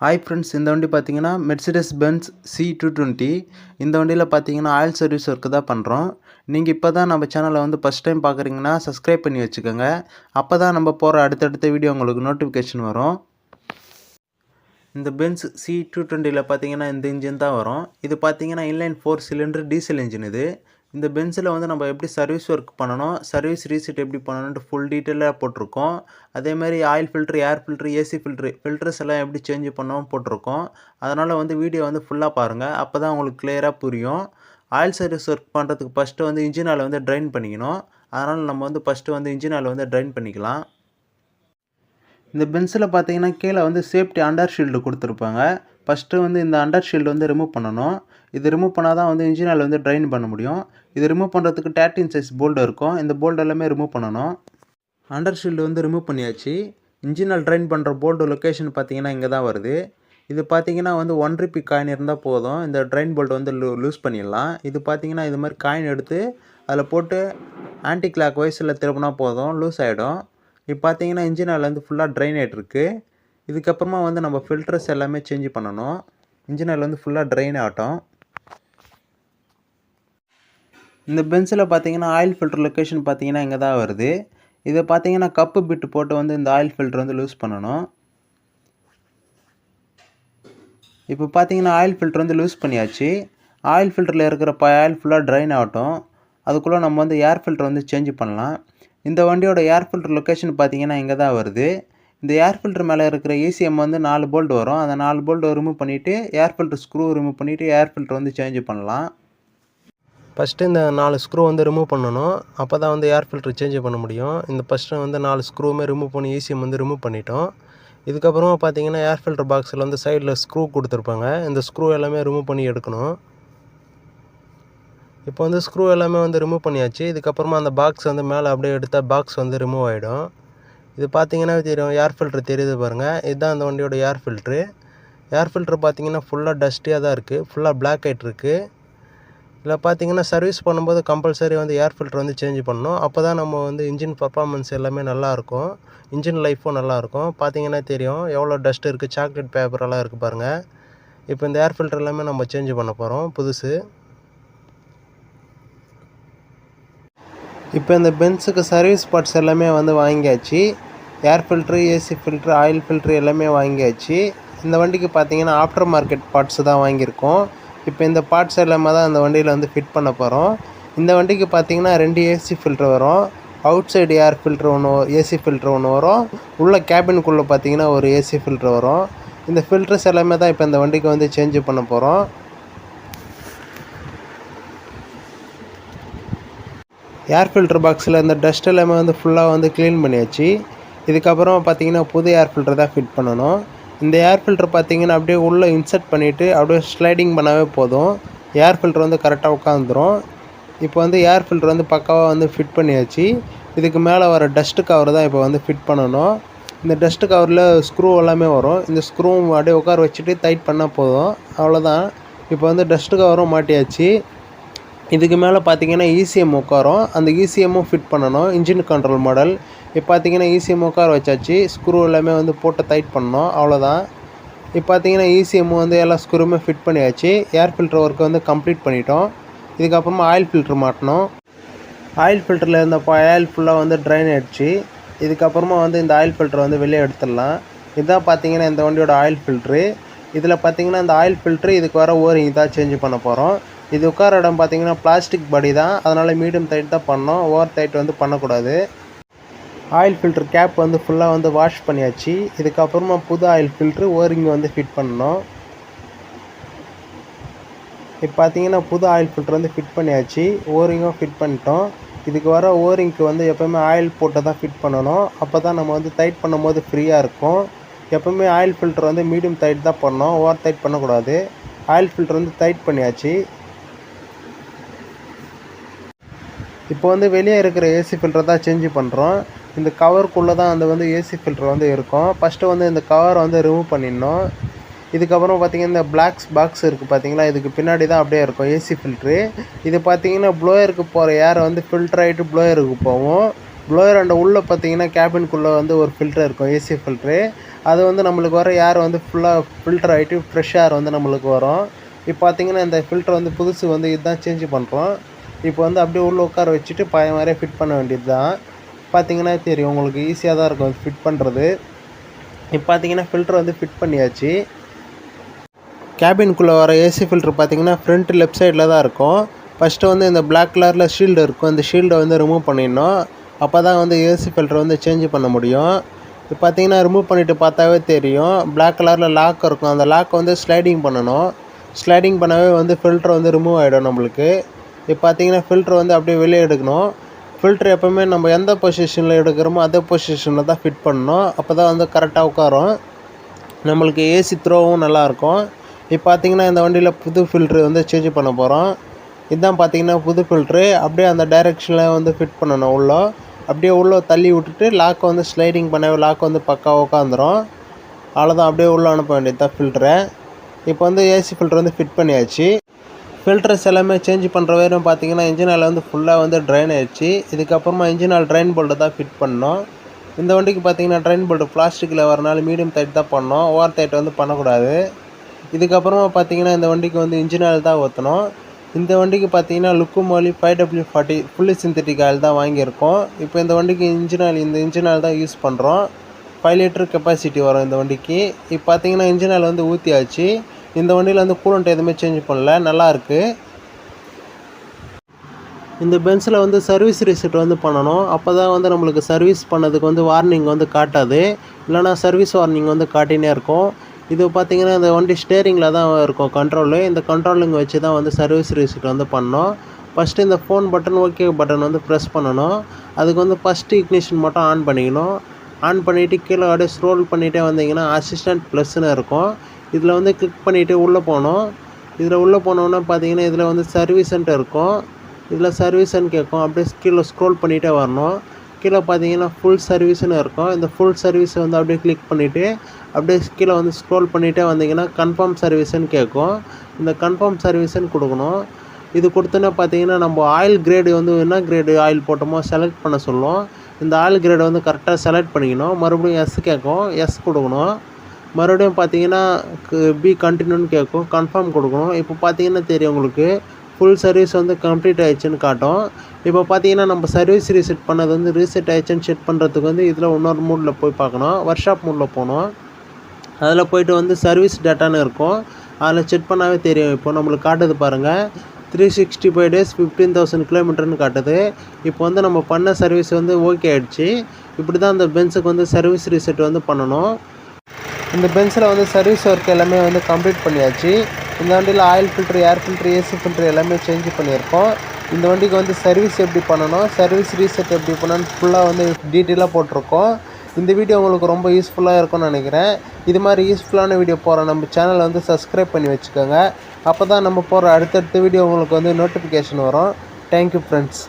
Hi friends, இந்த வண்டி பார்த்தீங்கன்னா மெர்சிடஸ் பென்ஸ் C220. இந்த வண்டியில் பார்த்தீங்கன்னா ஆயில் சர்வீஸ் ஒர்க்கு தான் பண்ணுறோம். நீங்கள் இப்போ தான் நம்ம சேனலை வந்து ஃபஸ்ட் டைம் பார்க்குறீங்கன்னா சப்ஸ்கிரைப் பண்ணி வச்சுக்கோங்க. அப்போ தான் நம்ம போகிற அடுத்தடுத்த வீடியோ உங்களுக்கு நோட்டிஃபிகேஷன் வரும். இந்த பென்ஸ் C220ல் பார்த்தீங்கன்னா இந்த இன்ஜின் தான் வரும். இது பார்த்தீங்கன்னா இன்லைன் 4 சிலிண்டர் டீசல் இன்ஜின் இது. இந்த பென்ஸில் வந்து நம்ம எப்படி சர்வீஸ் ஒர்க் பண்ணணும், சர்வீஸ் ரீசெட் எப்படி பண்ணணுன்ட்டு ஃபுல் டீட்டெயிலாக போட்டிருக்கோம். அதேமாதிரி ஆயில் ஃபில்ட்ரு, ஏர் ஃபில்ட்ரு, ஏசி ஃபில்டர்ஸ் எல்லாம் எப்படி சேஞ்ச் பண்ணவும் போட்டிருக்கோம். அதனால் வந்து வீடியோ வந்து ஃபுல்லாக பாருங்கள். அப்போ தான் உங்களுக்கு கிளியராக புரியும். ஆயில் சர்வீஸ் ஒர்க் பண்ணுறதுக்கு ஃபஸ்ட்டு வந்து இன்ஜின் ஆயில் வந்து ட்ரைன் பண்ணிக்கணும். அதனால் நம்ம வந்து ஃபஸ்ட்டு வந்து இன்ஜின் ஆயில் வந்து ட்ரைன் பண்ணிக்கலாம். இந்த பென்ஸில் பார்த்தீங்கன்னா கீழே வந்து சேஃப்டி அண்டர் ஷீல்டு கொடுத்துருப்பாங்க. ஃபஸ்ட்டு வந்து இந்த அண்டர் ஷீல்டு வந்து ரிமூவ் பண்ணணும். இது ரிமூவ் பண்ணால் தான் வந்து இன்ஜின் ஆயில் வந்து ட்ரைன் பண்ண முடியும். இது ரிமூவ் பண்ணுறதுக்கு 13 சைஸ் போல்டு இருக்கும். இந்த போல்டு எல்லாமே ரிமூவ் பண்ணணும். அண்டர் ஷீல்டு வந்து ரிமூவ் பண்ணியாச்சு. இன்ஜின் ஆயில் ட்ரைன் பண்ணுற போல்டு லொக்கேஷன் பார்த்தீங்கன்னா இங்கே தான் வருது. இது பார்த்தீங்கன்னா வந்து 1 ரூபி காயின் இருந்தால் போதும். இந்த ட்ரைன் போல்டு வந்து லூஸ் பண்ணிடலாம். இது பார்த்தீங்கன்னா இது மாதிரி காயின் எடுத்து அதில் போட்டு ஆன்டி கிளாக் வைஸில் திருப்பினா போதும், லூஸ் ஆகிடும். இப்போ பார்த்தீங்கன்னா இன்ஜின் ஆயில் வந்து ஃபுல்லாக ட்ரைன் ஆகிட்டுருக்கு. இதுக்கப்புறமா வந்து நம்ம ஃபில்டர்ஸ் எல்லாமே சேஞ்ச் பண்ணணும். இன்ஜின் ஆயில் வந்து ஃபுல்லாக ட்ரைன் ஆகட்டும். இந்த பென்ஸில் பார்த்தீங்கன்னா ஆயில் ஃபில்டர் லொக்கேஷன் பார்த்தீங்கன்னா இங்கே தான் வருது. இதை பார்த்தீங்கன்னா கப்பு பிட்டு போட்டு வந்து இந்த ஆயில் ஃபில்டர் வந்து லூஸ் பண்ணணும். இப்போ பார்த்தீங்கன்னா ஆயில் ஃபில்டர் வந்து லூஸ் பண்ணியாச்சு. ஆயில் ஃபில்டரில் இருக்கிற ஆயில் ஃபுல்லாக ட்ரைன் ஆகட்டும். அதுக்குள்ளே நம்ம வந்து ஏர் ஃபில்டர் வந்து சேஞ்ச் பண்ணலாம். இந்த வண்டியோட ஏர் ஃபில்டர் லொக்கேஷன் பார்த்தீங்கன்னா இங்கே தான் வருது. இந்த ஏர் ஃபில்டர் மேலே இருக்கிற ECM வந்து 4 போல்ட் வரும். அந்த 4 போல்ட்டை ரிமூவ் பண்ணிவிட்டு ஏர் ஃபில்டர் ஸ்க்ரூ ரிமூவ் பண்ணிவிட்டு ஏர் ஃபில்டர் வந்து சேஞ்ச் பண்ணலாம். ஃபஸ்ட்டு இந்த 4 ஸ்க்ரூ வந்து ரிமூவ் பண்ணணும். அப்போ தான் வந்து ஏர் ஃபில்டர் சேஞ்ச் பண்ண முடியும். இந்த ஃபஸ்ட்டு வந்து 4 ஸ்க்ரூவுமே ரிமூவ் பண்ணி ECM வந்து ரிமூவ் பண்ணிட்டோம். இதுக்கப்புறமா பார்த்தீங்கன்னா ஏர் ஃபில்டர் பாக்ஸில் வந்து சைடில் ஸ்க்ரூ கொடுத்துருப்பாங்க. இந்த ஸ்க்ரூ எல்லாமே ரிமூவ் பண்ணி எடுக்கணும். இப்போ வந்து ஸ்க்ரூ எல்லாமே வந்து ரிமூவ் பண்ணியாச்சு. இதுக்கப்புறமா அந்த பாக்ஸ் வந்து மேலே அப்படியே எடுத்தால் பாக்ஸ் வந்து ரிமூவ் ஆகிடும். இது பார்த்தீங்கன்னா தெரியும், ஏர் ஃபில்டர் தெரியுது பாருங்கள். இதுதான் அந்த வண்டியோட ஏர் ஃபில்ட்ரு. ஏர் ஃபில்ட்ரு பார்த்தீங்கன்னா ஃபுல்லாக டஸ்ட்டியாக தான் இருக்குது, ஃபுல்லாக பிளாக் ஆகிட்டு இருக்குது. இதில் பார்த்தீங்கன்னா சர்வீஸ் பண்ணும்போது கம்பல்சரி வந்து ஏர் ஃபில்டர் வந்து சேஞ்ச் பண்ணணும். அப்போ தான் நம்ம வந்து இன்ஜின் பர்ஃபார்மன்ஸ் எல்லாமே நல்லாயிருக்கும், இன்ஜின் லைஃப்பும் நல்லாயிருக்கும். பார்த்தீங்கன்னா தெரியும் எவ்வளோ டஸ்ட் இருக்குது, சாக்லேட் பேப்பரெல்லாம் இருக்குது பாருங்கள். இப்போ இந்த ஏர் ஃபில்டர் எல்லாமே நம்ம சேஞ்ச் பண்ண போகிறோம், புதுசு. இப்போ இந்த பென்ஸுக்கு சர்வீஸ் பார்ட்ஸ் எல்லாமே வந்து வாங்கியாச்சு. ஏர் filter, AC filter, oil filter எல்லாமே வாங்கியாச்சு. இந்த வண்டிக்கு பார்த்தீங்கன்னா ஆஃப்டர் மார்க்கெட் பார்ட்ஸ் தான் வாங்கியிருக்கோம். இப்போ இந்த பார்ட்ஸ் எல்லாமே தான் இந்த வண்டியில் வந்து ஃபிட் பண்ண போகிறோம். இந்த வண்டிக்கு பார்த்தீங்கன்னா 2 ஏசி ஃபில்ட்ரு வரும். அவுட் சைடு ஏர் ஃபில்ட்ரு ஒன்று, ஏசி ஃபில்ட்ரு ஒன்று வரும். உள்ள கேபினுக்குள்ளே பார்த்தீங்கன்னா ஒரு ஏசி ஃபில்ட்ரு வரும். இந்த ஃபில்டர்ஸ் எல்லாமே தான் இப்போ இந்த வண்டிக்கு வந்து சேஞ்ச் பண்ண போகிறோம். ஏர் ஃபில்டர் பாக்ஸில் இந்த டஸ்ட் எல்லாமே வந்து ஃபுல்லாக வந்து க்ளீன் பண்ணியாச்சு. இதுக்கப்புறம் பார்த்தீங்கன்னா புது ஏர் ஃபில்டர் தான் ஃபிட் பண்ணணும். இந்த ஏர் ஃபில்டர் பார்த்தீங்கன்னா அப்படியே உள்ளே இன்சர்ட் பண்ணிவிட்டு அப்படியே ஸ்லைடிங் பண்ணாவே போதும். ஏர் ஃபில்டர் வந்து கரெக்டாக உட்காந்துரும். இப்போ வந்து ஏர் ஃபில்டர் வந்து பக்காவாக வந்து ஃபிட் பண்ணியாச்சு. இதுக்கு மேலே வர டஸ்ட்டு கவர் தான் இப்போ வந்து ஃபிட் பண்ணணும். இந்த டஸ்ட்டு கவரில் ஸ்க்ரூ எல்லாமே வரும். இந்த ஸ்க்ரூவும் அப்படியே உட்கார வச்சுட்டு டைட் பண்ணால் போதும், அவ்வளோதான். இப்போ வந்து டஸ்ட்டு கவரும் மாட்டியாச்சு. இதுக்கு மேலே பார்த்தீங்கன்னா ECM உட்காரும். அந்த ECMமும் ஃபிட் பண்ணணும், இன்ஜின் கண்ட்ரோல் மாடல். இப்போ பார்த்தீங்கன்னா ECM உட்கார வச்சாச்சு. ஸ்க்ரூ எல்லாமே வந்து போட்டு டைட் பண்ணணும், அவ்வளோதான். இப்போ பார்த்தீங்கன்னா ECM வந்து எல்லா ஸ்க்ரூவுமே ஃபிட் பண்ணியாச்சு. ஏர் ஃபில்டர் ஒர்க்கை வந்து கம்ப்ளீட் பண்ணிட்டோம். இதுக்கப்புறமா ஆயில் ஃபில்ட்ரு மாட்டணும். ஆயில் ஃபில்டரில் இருந்த ஆயில் ஃபுல்லாக வந்து ட்ரைன் ஆகிடுச்சு. இதுக்கப்புறமா வந்து இந்த ஆயில் ஃபில்டரை வந்து வெளியே எடுத்துடலாம். இதுதான் பார்த்தீங்கன்னா இந்த வண்டியோட ஆயில் ஃபில்ட்ரு. இதில் பார்த்தீங்கன்னா இந்த ஆயில் ஃபில்ட்ரு, இதுக்கு வர ஓரிங் தான் சேஞ்ச் பண்ண போகிறோம். இது உட்கார இடம் பார்த்தீங்கன்னா பிளாஸ்டிக் பாடி தான், அதனால் மீடியம் டைட் தான் பண்ணோம், ஓவர் டைட் வந்து பண்ணக்கூடாது. ஆயில் ஃபில்ட்ரு கேப் வந்து ஃபுல்லாக வந்து வாஷ் பண்ணியாச்சு. இதுக்கப்புறமா புது ஆயில் ஃபில்ட்ரு ஓரிங் வந்து ஃபிட் பண்ணணும். இப்போ பார்த்தீங்கன்னா புது ஆயில் ஃபில்ட்ரு வந்து ஃபிட் பண்ணியாச்சு, ஓரிங்கும் ஃபிட் பண்ணிட்டோம். இதுக்கு வர ஓரிங்க்கு வந்து எப்போவுமே ஆயில் போட்டு தான் ஃபிட் பண்ணணும். அப்போ தான் நம்ம வந்து டைட் பண்ணும் போது ஃப்ரீயாக இருக்கும். எப்போவுமே ஆயில் ஃபில்ட்ரு வந்து மீடியம் டைட் தான் பண்ணோம், ஓவர் டைட் பண்ணக்கூடாது. ஆயில் ஃபில்ட்ரு வந்து டைட் பண்ணியாச்சு. இப்போ வந்து வெளியே இருக்கிற ஏசி ஃபில்டர் தான் சேஞ்ச் பண்ணுறோம். இந்த கவருக்குள்ளே தான் அந்த வந்து ஏசி ஃபில்டர் வந்து இருக்கும். ஃபஸ்ட்டு வந்து இந்த கவரை வந்து ரிமூவ் பண்ணிடணும். இதுக்கப்புறம் பார்த்தீங்கன்னா இந்த பாக்ஸ் இருக்குது பார்த்தீங்களா, இதுக்கு பின்னாடி தான் அப்படியே இருக்கும் ஏசி ஃபில்ட்ரு. இது பார்த்தீங்கன்னா ப்ளோயருக்கு போகிற ஏரை வந்து ஃபில்டர் ஆகிட்டு ப்ளோயருக்கு போகும். ப்ளோயர் அந்த உள்ளே பார்த்தீங்கன்னா கேபின்குள்ளே வந்து ஒரு ஃபில்டர் இருக்கும், ஏசி ஃபில்ட்ரு. அது வந்து நம்மளுக்கு வர ஏர் வந்து ஃபுல்லாக ஃபில்டர் ஆகிட்டு ஃப்ரெஷ் ஏர் வந்து நம்மளுக்கு வரும். இப்போ பார்த்தீங்கன்னா இந்த ஃபில்டர் வந்து புதுசு வந்து இதுதான் சேஞ்ச் பண்ணுறோம். இப்போ வந்து அப்படியே உள்ளே உட்கார வச்சுட்டு பழைய மாதிரியே ஃபிட் பண்ண வேண்டியது தான். பார்த்தீங்கன்னா தெரியும் உங்களுக்கு, ஈஸியாக தான் இருக்கும் ஃபிட் பண்ணுறது. இப்போ பார்த்தீங்கன்னா ஃபில்டர் வந்து ஃபிட் பண்ணியாச்சு. கேபின்குள்ளே வர ஏசி ஃபில்ட்ரு பார்த்தீங்கன்னா ஃப்ரண்ட் லெஃப்ட் சைடில் தான் இருக்கும். ஃபஸ்ட்டு வந்து இந்த பிளாக் கலரில் ஷீல்டு இருக்கும், அந்த ஷீல்டை வந்து ரிமூவ் பண்ணிடணும். அப்போ தான் வந்து ஏசி ஃபில்ட்ரு வந்து சேஞ்ச் பண்ண முடியும். இப்போ பார்த்தீங்கன்னா ரிமூவ் பண்ணிவிட்டு பார்த்தாவே தெரியும், பிளாக் கலரில் லாக் இருக்கும். அந்த லாக்கை வந்து ஸ்லைடிங் பண்ணணும். ஸ்லைடிங் பண்ணவே வந்து ஃபில்ட்ரு வந்து ரிமூவ் ஆகிடும் நம்மளுக்கு. இப்போ பார்த்தீங்கன்னா ஃபில்ட்ரு வந்து அப்படியே வெளியே எடுக்கணும். ஃபில்ட்ரு எப்போவுமே நம்ம எந்த பொசிஷனில் எடுக்கிறோமோ அதே பொசிஷனில் தான் ஃபிட் பண்ணணும். அப்போ தான் வந்து கரெக்டாக உட்காரும், நம்மளுக்கு ஏசி த்ரோவும் நல்லாயிருக்கும். இப்போ பார்த்தீங்கன்னா இந்த வண்டியில் புது ஃபில்ட்ரு வந்து சேஞ்ச் பண்ண போகிறோம். இதுதான் பார்த்தீங்கன்னா புது ஃபில்ட்ரு. அப்படியே அந்த டைரெக்ஷனில் வந்து ஃபிட் பண்ணணும். உள்ளே அப்படியே உள்ளே தள்ளி விட்டுட்டு லாக்கை வந்து ஸ்லைடிங் பண்ணவே லாக் வந்து பக்காவாக உட்காந்துரும். அவ்வளோதான், அப்படியே உள்ளே அனுப்ப வேண்டியது தான் ஃபில்ட்ரை. இப்போ வந்து ஏசி ஃபில்ட்ரு வந்து ஃபிட் பண்ணியாச்சு. ஃபில்டர்ஸ் எல்லாமே சேஞ்ச் பண்ணுற வரையும் பார்த்தீங்கன்னா இன்ஜின் ஆயில் வந்து ஃபுல்லாக வந்து ட்ரைன் ஆயிடுச்சு. இதுக்கப்புறமா இன்ஜின் ஆயில் ட்ரைன் போல்ட்டு தான் ஃபிட் பண்ணோம். இந்த வண்டிக்கு பார்த்தீங்கன்னா ட்ரைன் போல்ட்டு பிளாஸ்டிக்கில் வரனால மீடியம் டைட் தான் பண்ணோம், ஓவர் டைட் வந்து பண்ணக்கூடாது. இதுக்கப்புறமா பார்த்தீங்கன்னா இந்த வண்டிக்கு வந்து இன்ஜின் ஆயில் தான் ஊற்றணும். இந்த வண்டிக்கு பார்த்தீங்கன்னா லுக்குமோலி 5W40 ஃபுல்லி சிந்தட்டிக் ஆயில் தான் வாங்கியிருக்கோம். இப்போ இந்த வண்டிக்கு இன்ஜின் ஆயில் தான் யூஸ் பண்ணுறோம். 5 லிட்டர் கெப்பாசிட்டி வரும் இந்த வண்டிக்கு. இப்போ பார்த்தீங்கன்னா இன்ஜின் ஆயில் வந்து ஊற்றியாச்சு. இந்த வண்டியில் வந்து கூலண்ட் எதுவுமே சேஞ்ச் பண்ணல, நல்லாயிருக்கு. இந்த பென்ஸில் வந்து சர்வீஸ் ரீசெட் வந்து பண்ணணும். அப்போ தான் வந்து நம்மளுக்கு சர்வீஸ் பண்ணதுக்கு வந்து வார்னிங் வந்து காட்டாது, இல்லைனா சர்வீஸ் வார்னிங் வந்து காட்டினே இருக்கும். இது பார்த்திங்கன்னா இந்த வண்டி ஸ்டேரிங்கில் தான் இருக்கும் கண்ட்ரோலு. இந்த கண்ட்ரோலிங் வச்சு தான் வந்து சர்வீஸ் ரீசெட் வந்து பண்ணோம். ஃபஸ்ட்டு இந்த ஃபோன் பட்டன், ஓகே பட்டன் வந்து ப்ரெஸ் பண்ணணும். அதுக்கு வந்து ஃபஸ்ட்டு இக்னிஷன் மட்டும் ஆன் பண்ணிக்கணும். ஆன் பண்ணிவிட்டு கீழே அப்படியே ஸ்க்ரோல் பண்ணிகிட்டே வந்தீங்கன்னா அசிஸ்டன்ட் ப்ளஸ்ன்னு இருக்கும். இதில் வந்து கிளிக் பண்ணிவிட்டு உள்ளே போகணும். இதில் உள்ளே போனோன்னா பார்த்தீங்கன்னா இதில் வந்து சர்வீஸ்ன்ட்டு இருக்கும். இதில் சர்வீஸ்ன்னு கேட்கும். அப்படியே கீழே ஸ்க்ரோல் பண்ணிகிட்டே வரணும். கீழே பார்த்தீங்கன்னா ஃபுல் சர்வீஸ்ன்னு இருக்கும். இந்த ஃபுல் சர்வீஸை வந்து அப்படியே கிளிக் பண்ணிவிட்டு அப்படியே கீழே வந்து ஸ்க்ரோல் பண்ணிகிட்டே வந்தீங்கன்னா கன்ஃபார்ம் சர்வீஸ்ன்னு கேட்கும். இந்த கன்ஃபார்ம் சர்வீஸ்ன்னு கொடுக்கணும். இது கொடுத்தோன்னே பார்த்தீங்கன்னா நம்ம ஆயில் கிரேடு வந்து என்ன கிரேடு ஆயில் போட்டோமோ செலக்ட் பண்ண சொல்லும். இந்த ஆயில் கிரேடை வந்து கரெக்டாக செலக்ட் பண்ணிக்கணும். மறுபடியும் எஸ் கேட்கும், எஸ் கொடுக்கணும். மறுபடியும் பார்த்தீங்கன்னா பி கண்டினியூன்னு கேட்கும், கன்ஃபார்ம் கொடுக்கணும். இப்போ பார்த்தீங்கன்னா தெரியும் உங்களுக்கு, ஃபுல் சர்வீஸ் வந்து கம்ப்ளீட் ஆகிடுச்சுன்னு காட்டும். இப்போ பார்த்தீங்கன்னா நம்ம சர்வீஸ் ரீசெட் பண்ணது வந்து ரீசெட் ஆகிடுச்சுன்னு செக் பண்ணுறதுக்கு வந்து இதில் இன்னொரு மூடில் போய் பார்க்கணும். ஒர்க் ஷாப் மூடில் போகணும். அதில் போய்ட்டு வந்து சர்வீஸ் டேட்டான்னு இருக்கும், அதில் செக் பண்ணாவே தெரியும். இப்போ நம்மளுக்கு காட்டுது பாருங்கள், 365 days 15,000 கிலோமீட்டர்னு காட்டுது. இப்போ வந்து நம்ம பண்ண சர்வீஸ் வந்து ஓகே ஆகிடுச்சு. இப்படி தான் அந்த பென்ஸுக்கு வந்து சர்வீஸ் ரீசெட் வந்து பண்ணணும். இந்த பென்ஸில் வந்து சர்வீஸ் ஒர்க் எல்லாமே வந்து கம்ப்ளீட் பண்ணியாச்சு. இந்த வண்டியில் ஆயில் ஃபில்ட்ரு, ஏர் ஃபில்ட்ரு, ஏசி ஃபில்ட்ரு எல்லாமே சேஞ்ச் பண்ணியிருக்கோம். இந்த வண்டிக்கு வந்து சர்வீஸ் எப்படி பண்ணணும், சர்வீஸ் ரீசெட் எப்படி பண்ணணும்னு ஃபுல்லாக வந்து டீட்டெயிலாக போட்டிருக்கோம். இந்த வீடியோ உங்களுக்கு ரொம்ப யூஸ்ஃபுல்லாக இருக்கும்னு நினைக்கிறேன். இது மாதிரி யூஸ்ஃபுல்லான வீடியோ போகிற நம்ம சேனலை வந்து சப்ஸ்கிரைப் பண்ணி வச்சுக்கோங்க. அப்போ தான் நம்ம போகிற அடுத்தடுத்த வீடியோ உங்களுக்கு வந்து நோட்டிஃபிகேஷன் வரும். Thank you friends.